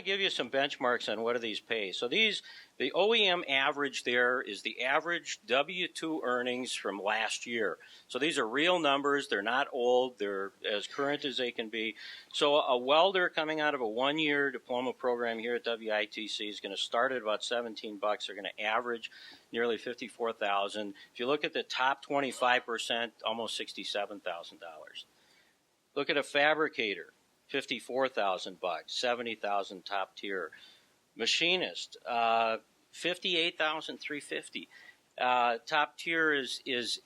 to give you some benchmarks on what do these pay. So the OEM average there is the average W-2 earnings from last year. So these are real numbers. They're not old. They're as current as they can be. So a welder coming out of a one-year diploma program here at WITC is going to start at about $17. They're going to average nearly $54,000. If you look at the top 25%, almost $67,000. Look at a fabricator. $54,000, $70,000 top tier. Machinist, $58,350. Top tier is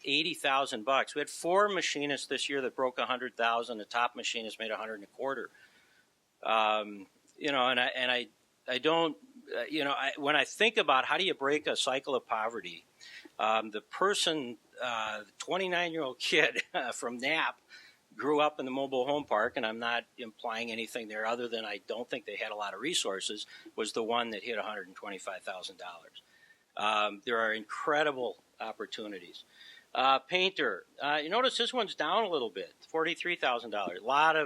$80,000. We had 4 machinists this year that broke $100,000. The top machinist made $125,000. When I think about how do you break a cycle of poverty, the person, the 29-year-old kid from Knapp, grew up in the mobile home park, and I'm not implying anything there other than I don't think they had a lot of resources, was the one that hit $125,000. There are incredible opportunities. Painter, you notice this one's down a little bit, $43,000. A lot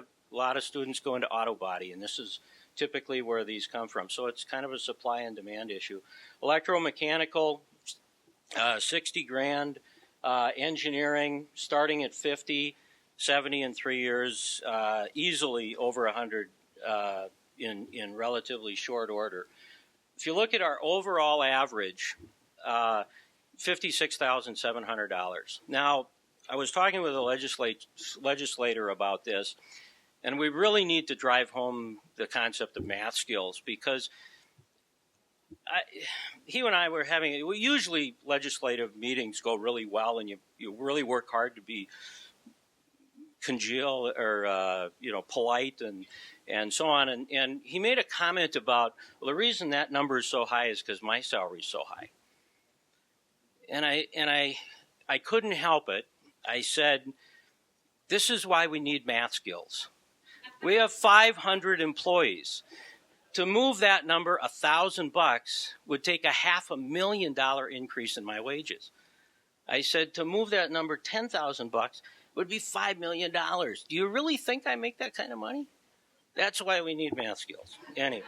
of students go into auto body, and this is typically where these come from. So it's kind of a supply and demand issue. Electromechanical, $60,000. Engineering, starting at $50,000. 70 in 3 years, easily over 100 in relatively short order. If you look at our overall average, $56,700. Now, I was talking with a legislator about this, and we really need to drive home the concept of math skills because he and I were usually legislative meetings go really well, and you really work hard to be congeal or polite and so on, and he made a comment about, well, the reason that number is so high is because my salary is so high, and I couldn't help it. I said, this is why we need math skills. We have 500 employees. To move that number $1,000 would take a $500,000 increase in my wages. I said, to move that number $10,000 would be $5 million. Do you really think I make that kind of money? That's why we need math skills. Anyway.